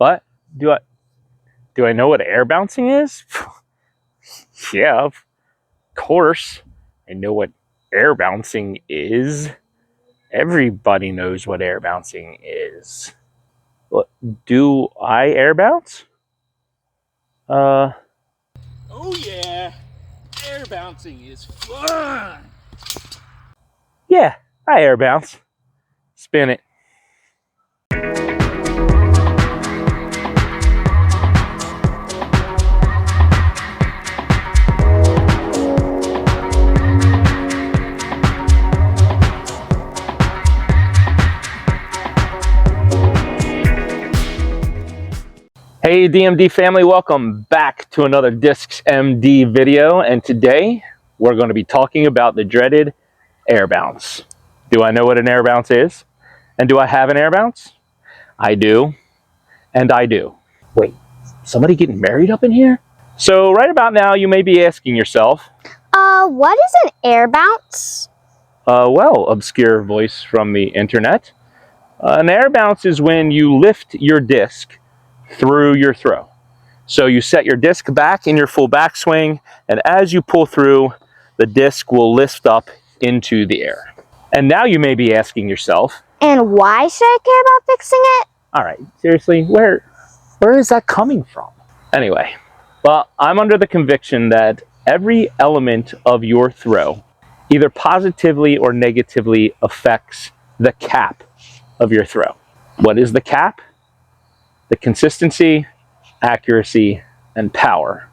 But do I know what air bouncing is? Yeah, of course. I know what air bouncing is. Everybody knows what air bouncing is. What, do I air bounce? Oh yeah, air bouncing is fun. Yeah, I air bounce. Spin it. Hey DMD family, welcome back to another Discs MD video, and today we're going to be talking about the dreaded air bounce. Do I know what an air bounce is? And do I have an air bounce? I do, and I do. Wait, somebody getting married up in here? So right about now you may be asking yourself, what is an air bounce? Well, obscure voice from the internet, an air bounce is when you lift your disc through your throw. So you set your disc back in your full backswing, and as you pull through, the disc will lift up into the air. And now you may be asking yourself, And why should I care about fixing it? all right, seriously, where is that coming from? Anyway, well, I'm under the conviction that every element of your throw either positively or negatively affects the cap of your throw. What is the cap? The consistency, accuracy, and power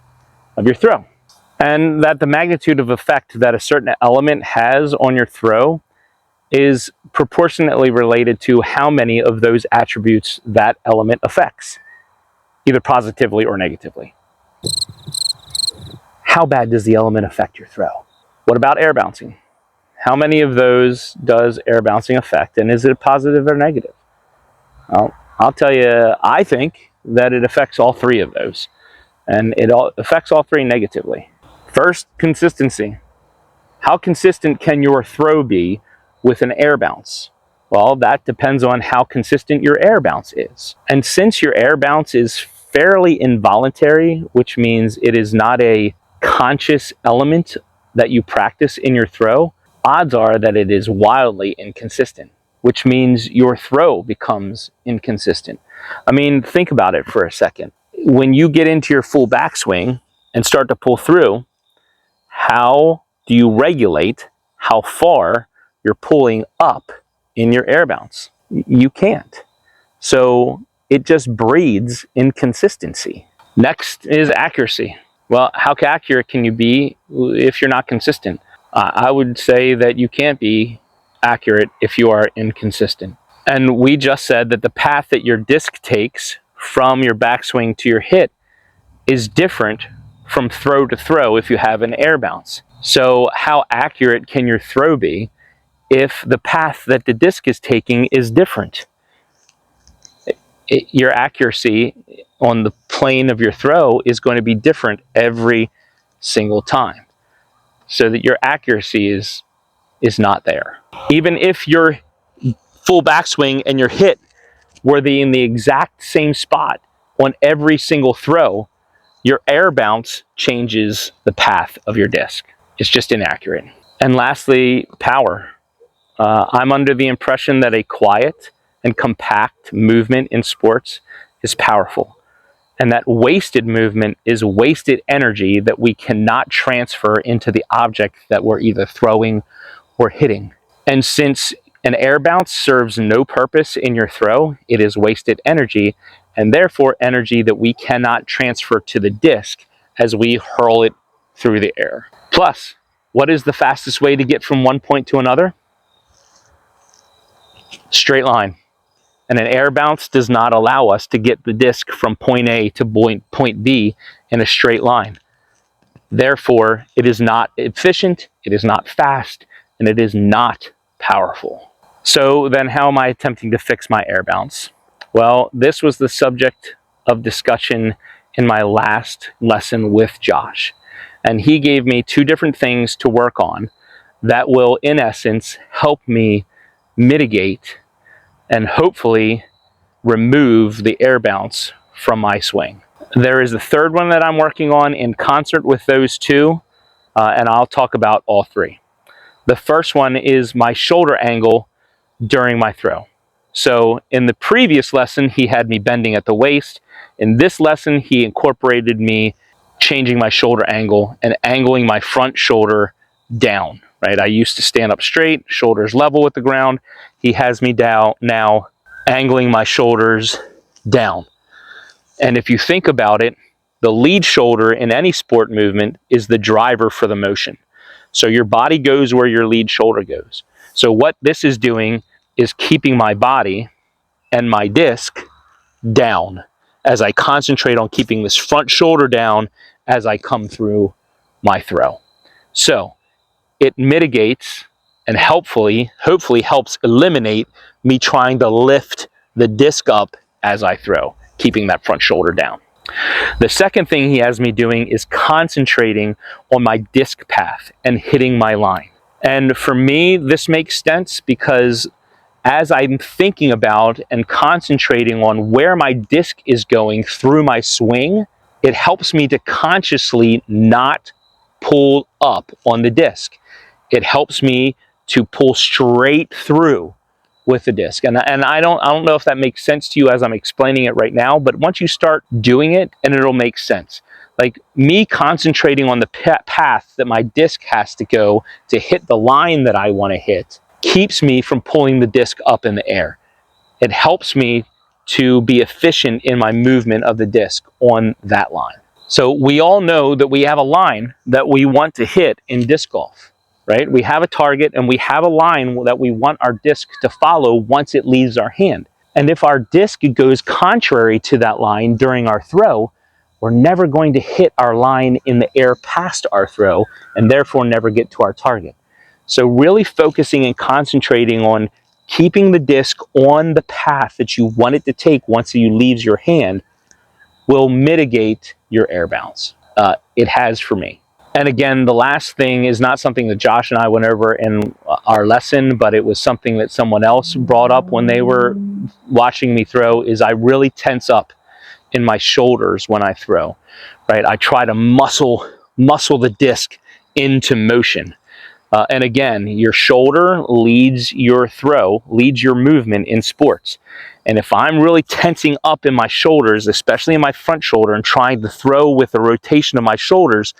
of your throw. And that the magnitude of effect that a certain element has on your throw is proportionately related to how many of those attributes that element affects, either positively or negatively. How bad does the element affect your throw? What about air bouncing? How many of those does air bouncing affect, and is it positive or negative? Well, I'll tell you, I think that it affects all three of those, and it affects all three negatively. First, consistency. How consistent can your throw be with an air bounce? Well, that depends on how consistent your air bounce is. And since your air bounce is fairly involuntary, which means it is not a conscious element that you practice in your throw, odds are that it is wildly inconsistent, which means your throw becomes inconsistent. I mean, think about it for a second. When you get into your full backswing and start to pull through, how do you regulate how far you're pulling up in your air bounce? You can't. So it just breeds inconsistency. Next is accuracy. Well, how accurate can you be if you're not consistent? I would say that you can't be accurate if you are inconsistent. And we just said that the path that your disc takes from your backswing to your hit is different from throw to throw if you have an air bounce. So how accurate can your throw be if the path that the disc is taking is different? Your accuracy on the plane of your throw is going to be different every single time, so that your accuracy is not there. Even if your full backswing and your hit were in the exact same spot on every single throw, your air bounce changes the path of your disc. It's just inaccurate. And lastly, power. I'm under the impression that a quiet and compact movement in sports is powerful, and that wasted movement is wasted energy that we cannot transfer into the object that we're either throwing or hitting. And since an air bounce serves no purpose in your throw, it is wasted energy, and therefore energy that we cannot transfer to the disc as we hurl it through the air. Plus, what is the fastest way to get from one point to another? Straight line. And an air bounce does not allow us to get the disc from point A to point B in a straight line. Therefore, it is not efficient, it is not fast, and it is not powerful. So then how am I attempting to fix my air bounce? Well, this was the subject of discussion in my last lesson with Josh. And he gave me two different things to work on that will, in essence, help me mitigate and hopefully remove the air bounce from my swing. There is a third one that I'm working on in concert with those two, and I'll talk about all three. The first one is my shoulder angle during my throw. So in the previous lesson, he had me bending at the waist. In this lesson, he incorporated me changing my shoulder angle and angling my front shoulder down, right? I used to stand up straight, shoulders level with the ground. He has me down now, angling my shoulders down. And if you think about it, the lead shoulder in any sport movement is the driver for the motion. So your body goes where your lead shoulder goes. So what this is doing is keeping my body and my disc down as I concentrate on keeping this front shoulder down as I come through my throw. So it mitigates and hopefully helps eliminate me trying to lift the disc up as I throw, keeping that front shoulder down. The second thing he has me doing is concentrating on my disc path and hitting my line. And for me, this makes sense because as I'm thinking about and concentrating on where my disc is going through my swing, it helps me to consciously not pull up on the disc. It helps me to pull straight through with the disc. And I don't know if that makes sense to you as I'm explaining it right now, but once you start doing it, and it'll make sense. Like me concentrating on the path that my disc has to go to hit the line that I want to hit keeps me from pulling the disc up in the air. It helps me to be efficient in my movement of the disc on that line. So we all know that we have a line that we want to hit in disc golf, right? We have a target and we have a line that we want our disc to follow once it leaves our hand. And if our disc goes contrary to that line during our throw, we're never going to hit our line in the air past our throw and therefore never get to our target. So really focusing and concentrating on keeping the disc on the path that you want it to take once it leaves your hand will mitigate your air bounce. It has for me. And again, the last thing is not something that Josh and I went over in our lesson, but it was something that someone else brought up when they were watching me throw, is I really tense up in my shoulders when I throw, right? I try to muscle the disc into motion. And again, your shoulder leads your throw, leads your movement in sports. And if I'm really tensing up in my shoulders, especially in my front shoulder, and trying to throw with the rotation of my shoulders,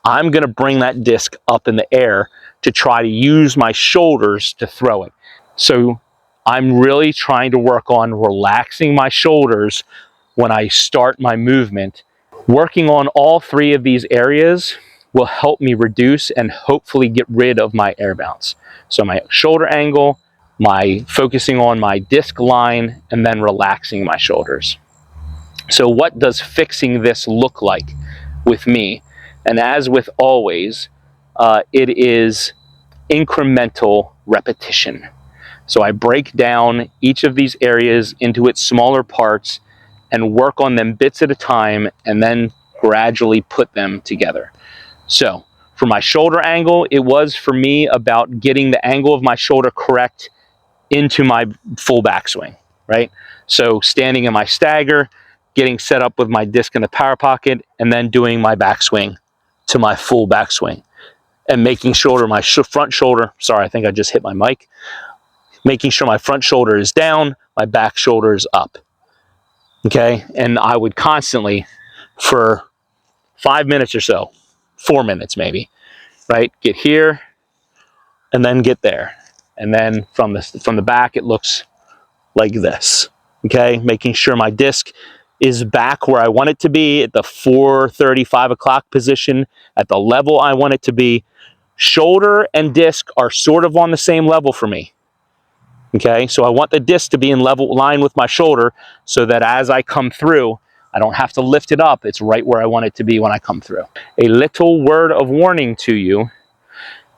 I'm going to bring that disc up in the air to try to use my shoulders to throw it. So I'm really trying to work on relaxing my shoulders when I start my movement. Working on all three of these areas will help me reduce and hopefully get rid of my air bounce. So my shoulder angle, my focusing on my disc line, and then relaxing my shoulders. So what does fixing this look like with me? And as with always, it is incremental repetition. So I break down each of these areas into its smaller parts and work on them bits at a time and then gradually put them together. So for my shoulder angle, it was for me about getting the angle of my shoulder correct into my full backswing, right? So standing in my stagger, getting set up with my disc in the power pocket, and then doing my backswing to my full backswing. And making sure my front shoulder, sorry, I think I just hit my mic. Making sure my front shoulder is down, my back shoulder is up. Okay, and I would constantly, for 5 minutes or so, 4 minutes maybe, right? Get here, and then get there. And then from the back, it looks like this, okay? Making sure my disc is back where I want it to be at the 4:30, 5 o'clock position, at the level I want it to be. Shoulder and disc are sort of on the same level for me, okay? So I want the disc to be in level line with my shoulder so that as I come through, I don't have to lift it up. It's right where I want it to be when I come through. A little word of warning to you.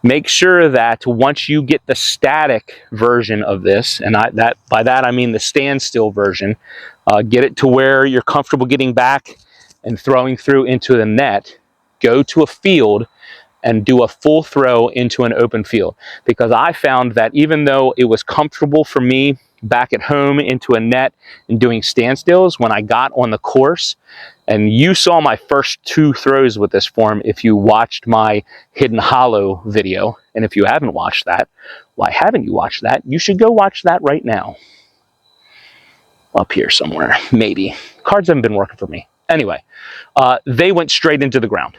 Make sure that once you get the static version of this, and by that I mean the standstill version, get it to where you're comfortable getting back and throwing through into the net, go to a field and do a full throw into an open field. Because I found that even though it was comfortable for me back at home into a net and doing standstills when I got on the course. And you saw my first 2 throws with this form if you watched my Hidden Hollow video. And if you haven't watched that, why haven't you watched that? You should go watch that right now. Up here somewhere, maybe. Cards haven't been working for me. Anyway, they went straight into the ground.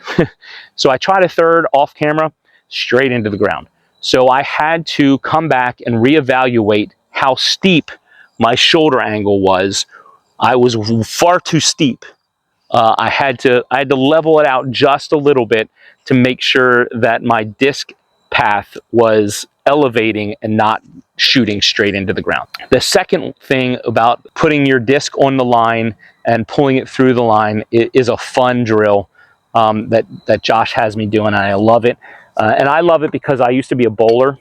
So I tried a third off camera, straight into the ground. So I had to come back and reevaluate how steep my shoulder angle was. I was far too steep. I had to level it out just a little bit to make sure that my disc path was elevating and not shooting straight into the ground. The second thing about putting your disc on the line and pulling it through the line is a fun drill that Josh has me doing, and I love it. And I love it because I used to be a bowler,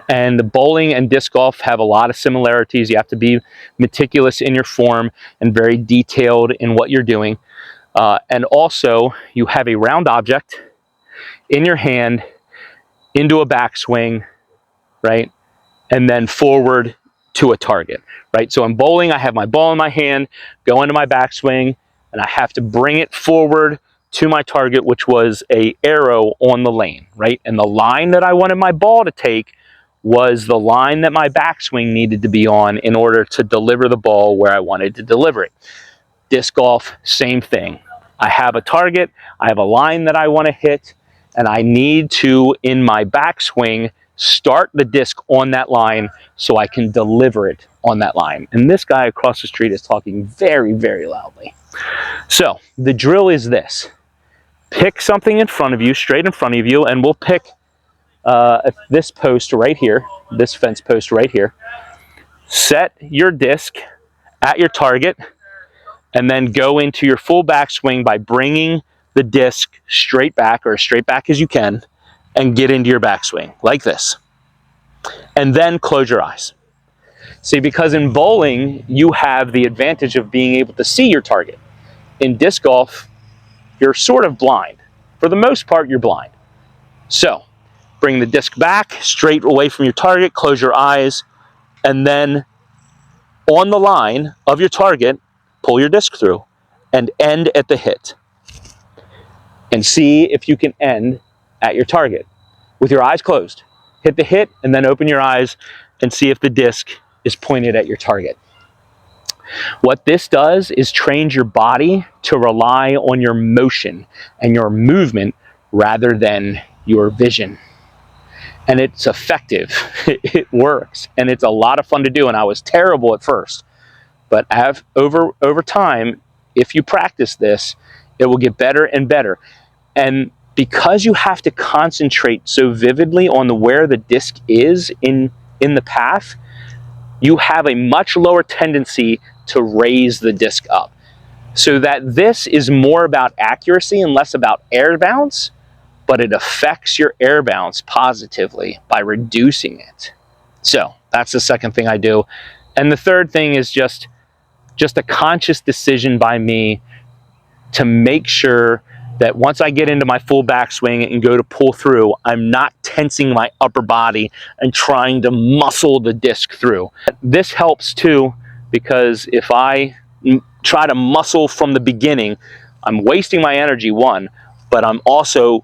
and bowling and disc golf have a lot of similarities. You have to be meticulous in your form and very detailed in what you're doing. And also, you have a round object in your hand into a backswing, right? And then forward to a target, right? So in bowling, I have my ball in my hand, go into my backswing, and I have to bring it forward to my target, which was a arrow on the lane, right? And the line that I wanted my ball to take was the line that my backswing needed to be on in order to deliver the ball where I wanted to deliver it. Disc golf, same thing. I have a target, I have a line that I want to hit, and I need to, in my backswing, start the disc on that line so I can deliver it on that line. And this guy across the street is talking very, very loudly. So the drill is this. Pick something in front of you, straight in front of you, and we'll pick this post right here, this fence post right here. Set your disc at your target, and then go into your full backswing by bringing the disc straight back, or as straight back as you can, and get into your backswing like this. And then close your eyes. See, because in bowling, you have the advantage of being able to see your target. In disc golf, you're sort of blind. For the most part, you're blind. So, bring the disc back, straight away from your target, close your eyes, and then on the line of your target, pull your disc through and end at the hit. And see if you can end at your target with your eyes closed. Hit the hit and then open your eyes and see if the disc is pointed at your target. What this does is train your body to rely on your motion and your movement rather than your vision. And it's effective. It works. And it's a lot of fun to do. And I was terrible at first. But over time, if you practice this, it will get better and better. And because you have to concentrate so vividly on where the disc is in the path, you have a much lower tendency to raise the disc up. So that this is more about accuracy and less about air bounce, but it affects your air bounce positively by reducing it. So that's the second thing I do. And the third thing is just a conscious decision by me to make sure that once I get into my full backswing and go to pull through, I'm not tensing my upper body and trying to muscle the disc through. This helps too, because if I try to muscle from the beginning, I'm wasting my energy, one, but I'm also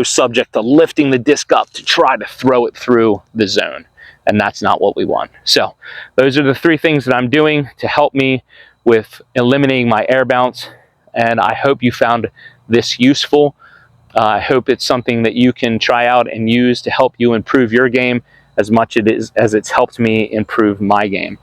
subject to lifting the disc up to try to throw it through the zone. And that's not what we want. So those are the 3 things that I'm doing to help me with eliminating my air bounce. And I hope you found this useful. I hope it's something that you can try out and use to help you improve your game as much as it's helped me improve my game.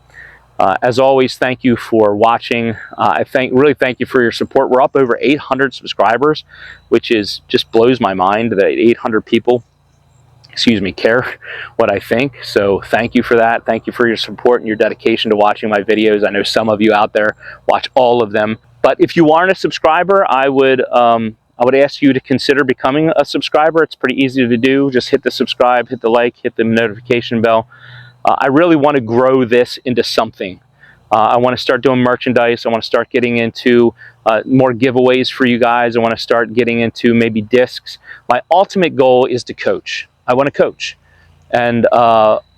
As always, thank you for watching. I really thank you for your support. We're up over 800 subscribers, which just blows my mind that 800 people care what I think. So thank you for that. Thank you for your support and your dedication to watching my videos. I know some of you out there watch all of them. But if you aren't a subscriber, I would ask you to consider becoming a subscriber. It's pretty easy to do. Just hit the subscribe, hit the like, hit the notification bell. I really want to grow this into something. I want to start doing merchandise. I want to start getting into more giveaways for you guys. I want to start getting into maybe discs. My ultimate goal is to coach. I want to coach. And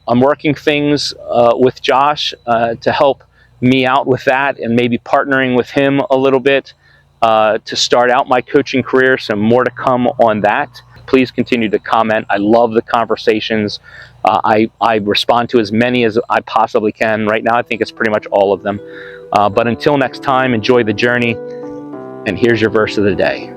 I'm working things with Josh to help me out with that, and maybe partnering with him a little bit to start out my coaching career. Some more to come on that. Please continue to comment. I love the conversations. I respond to as many as I possibly can. Right now, I think it's pretty much all of them. But until next time, enjoy the journey. And here's your verse of the day.